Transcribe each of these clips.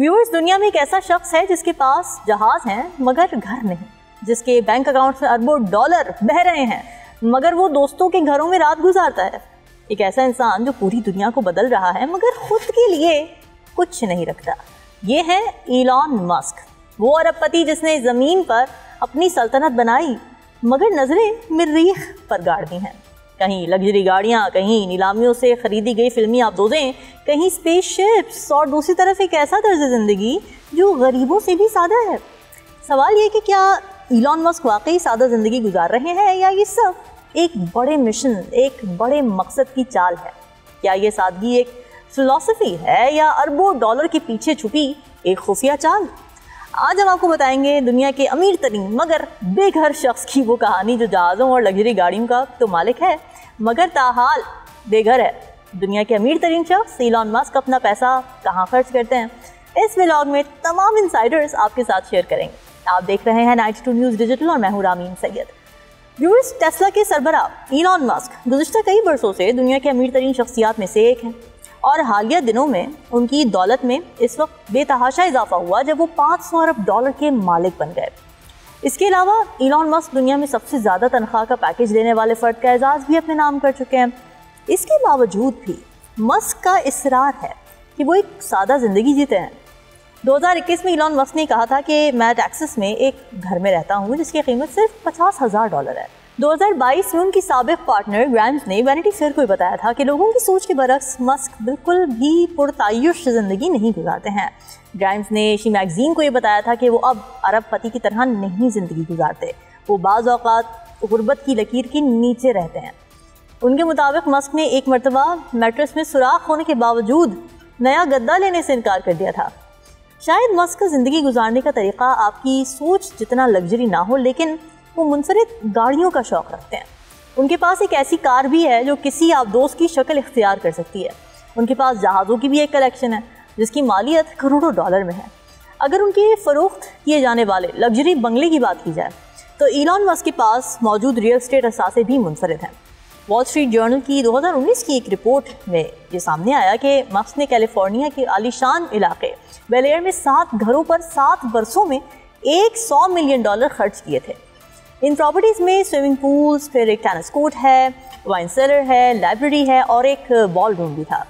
Viewers, दुनिया में एक ऐसा शख्स है जिसके पास जहाज हैं मगर घर नहीं, जिसके बैंक अकाउंट में अरबों डॉलर बह रहे हैं मगर वो दोस्तों के घरों में रात गुजारता है। एक ऐसा इंसान जो पूरी दुनिया को बदल रहा है मगर खुद के लिए कुछ नहीं रखता। ये है इलॉन मस्क, वो अरबपति जिसने ज़मीन पर अपनी सल्तनत बनाई मगर नजरें मरीख पर गाड़ दी हैं। कहीं लग्जरी गाड़ियाँ, कहीं नीलामियों से खरीदी गई फिल्मी आबदोजें, कहीं स्पेसशिप्स और दूसरी तरफ एक ऐसा तर्ज ज़िंदगी जो गरीबों से भी सादा है। सवाल ये कि क्या इलॉन मस्क वाकई सादा ज़िंदगी गुजार रहे हैं या ये सब एक बड़े मिशन, एक बड़े मकसद की चाल है? क्या ये सादगी एक फिलॉसफी है या अरबों डॉलर के पीछे छुपी एक खुफिया चाल? आज हम आपको बताएंगे दुनिया के अमीर तरीन मगर बेघर शख्स की वो कहानी जो जहाज़ों और लग्जरी गाड़ियों का तो मालिक है मगर ताहाल बेघर है। दुनिया के अमीर तरीन शख्स इलॉन मस्क अपना पैसा कहाँ खर्च करते हैं, इस व्लॉग में तमाम इनसाइडर्स आपके साथ शेयर करेंगे। आप देख रहे हैं 92 न्यूज़ डिजिटल और मैं हूँ रामीन सैयद। व्यूअर्स, टेस्ला के सरबराह इलॉन मस्क गुज़िश्ता कई बरसों से दुनिया के अमीर तरीन शख्सियात में से एक हैं और हालिया दिनों में उनकी दौलत में इस वक्त बेतहाशा इजाफा हुआ जब वो 500 अरब डॉलर के मालिक बन गए। इसके अलावा इलॉन मस्क दुनिया में सबसे ज़्यादा तनख्वाह का पैकेज लेने वाले फ़र्द का एजाज़ भी अपने नाम कर चुके हैं। इसके बावजूद भी मस्क का इसरार है कि वो एक सादा ज़िंदगी जीते हैं। 2021 में इलॉन मस्क ने कहा था कि मैं टेक्सास में एक घर में रहता हूँ जिसकी कीमत सिर्फ $50,000 है। 2022 में उनकी साबिक पार्टनर ग्राइम्स ने वैनिटी फेयर को बताया था कि लोगों की सोच के बरक्स मस्क बिल्कुल भी पुरतायुश ज़िंदगी नहीं गुजारते हैं। ग्राइम्स ने शी मैगजीन को ये बताया था कि वो अब अरबपति की तरह नहीं ज़िंदगी गुजारते, वो बाज़ औक़ात गुर्बत की लकीर के नीचे रहते हैं। उनके मुताबिक मस्क ने एक मरतबा मैट्रेस में सुराख होने के बावजूद नया गद्दा लेने से इनकार कर दिया था। शायद मस्क का ज़िंदगी गुजारने का तरीक़ा आपकी सोच जितना लग्जरी ना हो, लेकिन वो मुनफरिद गाड़ियों का शौक़ रखते हैं। उनके पास एक ऐसी कार भी है जो किसी आबदोज़ की शक्ल इख्तियार कर सकती है। उनके पास जहाज़ों की भी एक कलेक्शन है जिसकी मालियत करोड़ों डॉलर में है। अगर उनके फ़रोख्त किए जाने वाले लग्जरी बंगले की बात की जाए तो इलॉन मस्क के पास मौजूद रियल एस्टेट असासे भी मुनफरिद हैं। वॉल स्ट्रीट जर्नल की 2019 की एक रिपोर्ट में ये सामने आया कि मस्क ने कैलिफोर्निया के आलीशान इलाके बेल एयर में 7 घरों पर 7 बरसों में $100 मिलियन खर्च किए थे। इन प्रॉपर्टीज़ में स्विमिंग पूल्स, फिर एक टेनिस कोर्ट है, वाइन सेलर है, लाइब्रेरी है और एक बॉल रूम भी था।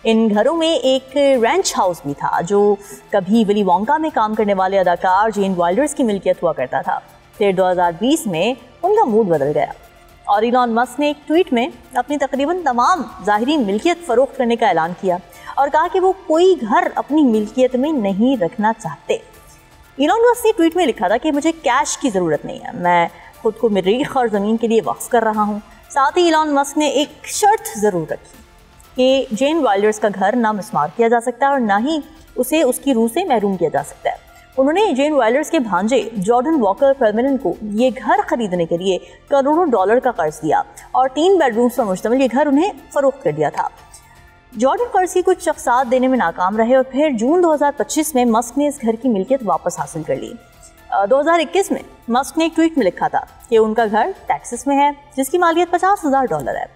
इन घरों में एक रैंच हाउस भी था जो कभी विली वोंका में काम करने वाले अदाकार जेन वाइल्डर्स की मिल्कियत हुआ करता था। फिर 2020 में उनका मूड बदल गया और इलॉन मस्क ने एक ट्वीट में अपनी तकरीबन तमाम ज़ाहिरी मिल्कियत फ़रोख्त करने का ऐलान किया और कहा कि वो कोई घर अपनी मिल्कियत में नहीं रखना चाहते। इलॉन मस्क ने ट्वीट में लिखा था कि मुझे कैश की ज़रूरत नहीं है, मैं खुद को मरीख और ज़मीन के लिए वक्फ कर रहा हूँ। साथ ही इलॉन मस्क ने एक शर्त ज़रूर रखी कि जेन वाइल्डर्स का घर ना मिस्मार किया जा सकता और ना ही उसे उसकी रूह से महरूम किया जा सकता है। उन्होंने जेन वाइल्डर्स के भांजे जॉर्डन वॉकर फर्मिलन को ये घर खरीदने के लिए करोड़ों डॉलर का कर्ज दिया और 3 बेडरूम्स पर मुश्तमिल ये घर उन्हें फ़रोख्त कर दिया था। जॉर्डन कर्ज की कुछ शख्सात देने में नाकाम रहे और फिर जून 2025 में मस्क ने इस घर की मिल्कियत वापस हासिल कर ली। 2021 में मस्क ने एक ट्वीट में लिखा था कि उनका घर टेक्सास में है जिसकी मालियत $50,000 है।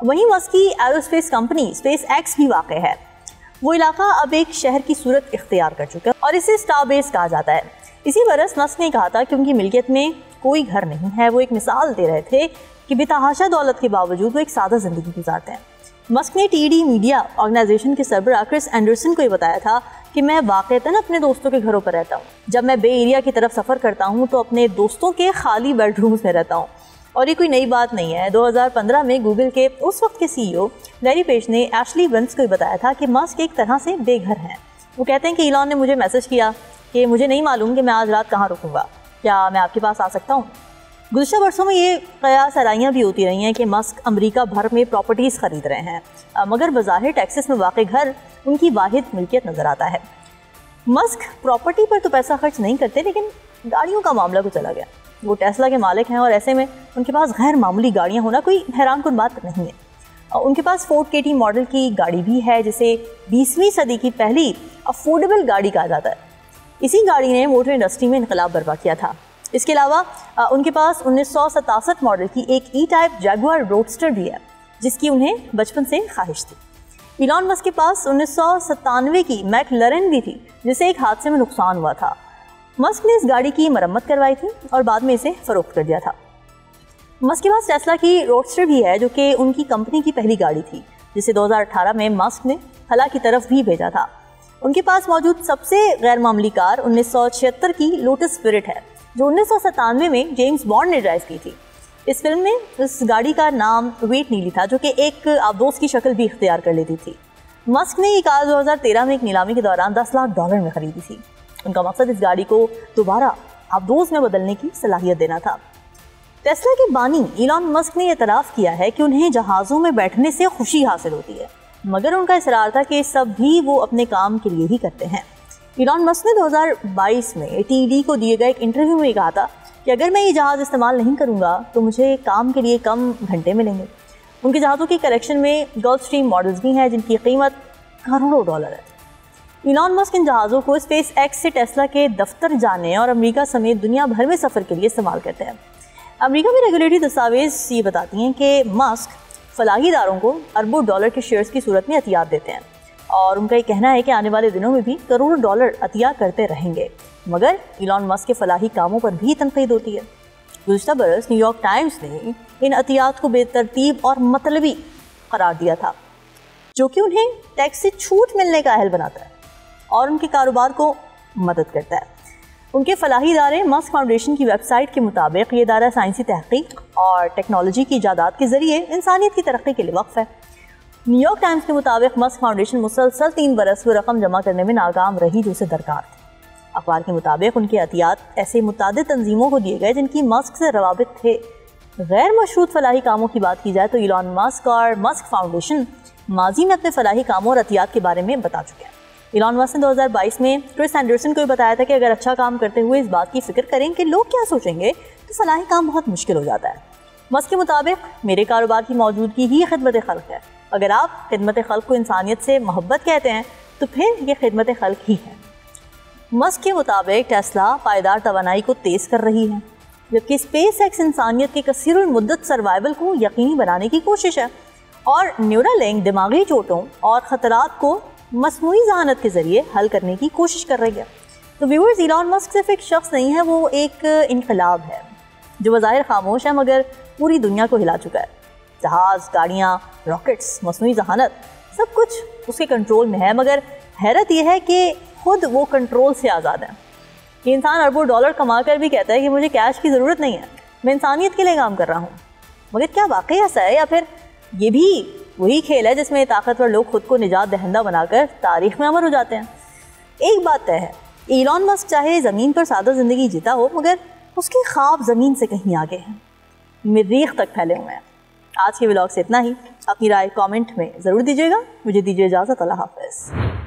वहीं मस्क की एरोस्पेस कंपनी स्पेस एक्स भी वाक़ है। वो इलाका अब एक शहर की सूरत इख्तियार कर चुका है और इसे स्टार बेस कहा जाता है। इसी बरस मस्क ने कहा था कि उनकी मिल्कियत में कोई घर नहीं है। वो एक मिसाल दे रहे थे कि बेतहाशा दौलत के बावजूद वो एक सादा ज़िंदगी गुजारते हैं। मस्क ने टीडी मीडिया ऑर्गेनाइजेशन के सरबराह क्रिस एंडरसन को ये बताया था कि मैं वाक़तन अपने दोस्तों के घरों पर रहता हूँ। जब मैं बे एरिया की तरफ सफ़र करता हूँ तो अपने दोस्तों के खाली बेडरूम्स में रहता हूँ और ये कोई नई बात नहीं है। 2015 में गूगल के उस वक्त के CEO लैरी पेज ने एशली वेंस को बताया था कि मस्क एक तरह से बेघर हैं। वो कहते हैं कि इलॉन ने मुझे मैसेज किया कि मुझे नहीं मालूम कि मैं आज रात कहाँ रुकूँगा, क्या मैं आपके पास आ सकता हूँ। गुज़श्ता बरसों में ये क़यास आराइयाँ भी होती रही हैं कि मस्क अमेरिका भर में प्रॉपर्टीज़ ख़रीद रहे हैं मगर बज़ाहिर टेक्सास में वाक़ घर उनकी वाहिद मिल्कियत नज़र आता है। मस्क प्रॉपर्टी पर तो पैसा खर्च नहीं करते, लेकिन गाड़ियों का मामला को चला गया। वो टेस्ला के मालिक हैं और ऐसे में उनके पास गैर मामूली गाड़ियाँ होना कोई हैरानकुन बात नहीं है। उनके पास फोर्ड KT मॉडल की गाड़ी भी है जिसे 20वीं सदी की पहली अफोर्डेबल गाड़ी कहा जाता है। इसी गाड़ी ने मोटर इंडस्ट्री में इनकलाब बर्पा किया था। इसके अलावा उनके पास 1967 मॉडल की एक E-टाइप जैगुआर रोडस्टर भी है जिसकी उन्हें बचपन से ख्वाहिश थी। ایلان مسک کے پاس 1997 کی میکلارن بھی تھی جسے ایک حادثے میں نقصان ہوا تھا۔ مسک نے اس گاڑی کی مرمت کروائی تھی اور بعد میں اسے فروخت کر دیا تھا۔ مسک کے پاس ٹیسلا کی روڈسٹر بھی ہے جو کہ ان کی کمپنی کی پہلی گاڑی تھی جسے 2018 میں مسک نے خلا کی طرف بھی بھیجا تھا۔ ان کے پاس موجود سب سے غیر معمولی کار 1976 کی لوٹس اسپرٹ ہے جو 1997 میں جیمز بانڈ نے ڈرائیو کی تھی۔ اس فلم میں اس گاڑی کا نام ویٹ نیلی تھا جو کہ ایک آبدوز کی شکل بھی اختیار کر لیتی تھی۔ مسک نے یہ کار 2013 میں ایک نیلامی کے دوران $10 لاکھ میں خریدی تھی۔ ان کا مقصد اس گاڑی کو دوبارہ آبدوز میں بدلنے کی صلاحیت دینا تھا۔ ٹیسلا کے بانی ایلان مسک نے اعتراف کیا ہے کہ انہیں جہازوں میں بیٹھنے سے خوشی حاصل ہوتی ہے، مگر ان کا اصرار تھا کہ سب بھی وہ اپنے کام کے لیے ہی کرتے ہیں۔ ایلان مسک نے 2022 میں TED کو دیے گئے ایک انٹرویو میں کہا تھا کہ اگر میں یہ جہاز استعمال نہیں کروں گا تو مجھے کام کے لیے کم گھنٹے ملیں گے۔ ان کے جہازوں کی کلیکشن میں گلف اسٹریم ماڈلز بھی ہیں جن کی قیمت کروڑوں ڈالر ہے۔ ایلان مسک ان جہازوں کو اسپیس ایکس سے ٹیسلا کے دفتر جانے اور امریکہ سمیت دنیا بھر میں سفر کے لیے استعمال کرتے ہیں۔ امریکہ میں ریگولیٹری دستاویز یہ بتاتی ہیں کہ مسک فلاحی اداروں کو اربوں ڈالر کے شیئرز کی صورت میں عطیات دیتے ہیں اور ان کا یہ کہنا ہے کہ آنے والے دنوں میں بھی کروڑوں ڈالر عطیہ کرتے رہیں گے، مگر ایلان مسک کے فلاحی کاموں پر بھی تنقید ہوتی ہے۔ گزشتہ برس نیو یارک ٹائمز نے ان عطیات کو بے ترتیب اور مطلبی قرار دیا تھا جو کہ انہیں ٹیکس سے چھوٹ ملنے کا اہل بناتا ہے اور ان کے کاروبار کو مدد کرتا ہے۔ ان کے فلاحی ادارے مسک فاؤنڈیشن کی ویب سائٹ کے مطابق یہ ادارہ سائنسی تحقیق اور ٹیکنالوجی کی ایجادات کے ذریعے انسانیت کی ترقی کے لیے وقف ہے۔ نیو یارک ٹائمز کے مطابق مسک فاؤنڈیشن مسلسل 3 برس وہ رقم جمع کرنے میں ناکام رہی جو اسے درکار تھی۔ اخبار کے مطابق ان کے عطیات ایسے متعدد تنظیموں کو دیے گئے جن کی مسک سے روابط تھے۔ غیر مشروط فلاحی کاموں کی بات کی جائے تو ایلان مسک اور مسک فاؤنڈیشن ماضی میں اپنے فلاحی کاموں اور عطیات کے بارے میں بتا چکے ہیں۔ ایلان مسک نے 2022 میں کرس اینڈرسن کو بتایا تھا کہ اگر اچھا کام کرتے ہوئے اس بات کی فکر کریں کہ لوگ کیا سوچیں گے تو فلاحی کام بہت مشکل ہو جاتا ہے۔ مسک کے مطابق میرے کاروبار کی موجودگی ہی خدمت خلق ہے۔ اگر آپ خدمت خلق کو انسانیت سے محبت کہتے ہیں تو پھر یہ خدمت خلق ہی ہے۔ مسک کے مطابق ٹیسلا پائیدار توانائی کو تیز کر رہی ہے جبکہ اسپیس ایکس انسانیت کے کثیر المدت سروائیول کو یقینی بنانے کی کوشش ہے اور نیورالنک دماغی چوٹوں اور خطرات کو مصنوعی ذہانت کے ذریعے حل کرنے کی کوشش کر رہی ہے۔ تو ویورز، ایلان مسک صرف ایک شخص نہیں ہے، وہ ایک انقلاب ہے جو بظاہر خاموش ہے مگر پوری دنیا کو ہلا چکا ہے۔ جہاز، گاڑیاں، راکٹس، مصنوعی ذہانت سب کچھ اس کے کنٹرول میں ہے، مگر حیرت یہ ہے کہ خود وہ کنٹرول سے آزاد ہے۔ یہ انسان اربوں ڈالر کما کر بھی کہتا ہے کہ مجھے کیش کی ضرورت نہیں ہے، میں انسانیت کے لیے کام کر رہا ہوں۔ مگر کیا واقعی ایسا ہے یا پھر یہ بھی وہی کھیل ہے جس میں طاقتور لوگ خود کو نجات دہندہ بنا کر تاریخ میں امر ہو جاتے ہیں؟ ایک بات طے ہے، ایلان مسک چاہے زمین پر سادہ زندگی جیتا ہو مگر اس کے خواب زمین سے کہیں آگے ہیں، مریخ تک پھیلے ہوئے ہیں۔ آج کے ولاگ سے اتنا ہی۔ اپنی رائے کامنٹ میں ضرور دیجیے گا۔ مجھے دیجیے اجازت۔ اللہ حافظ۔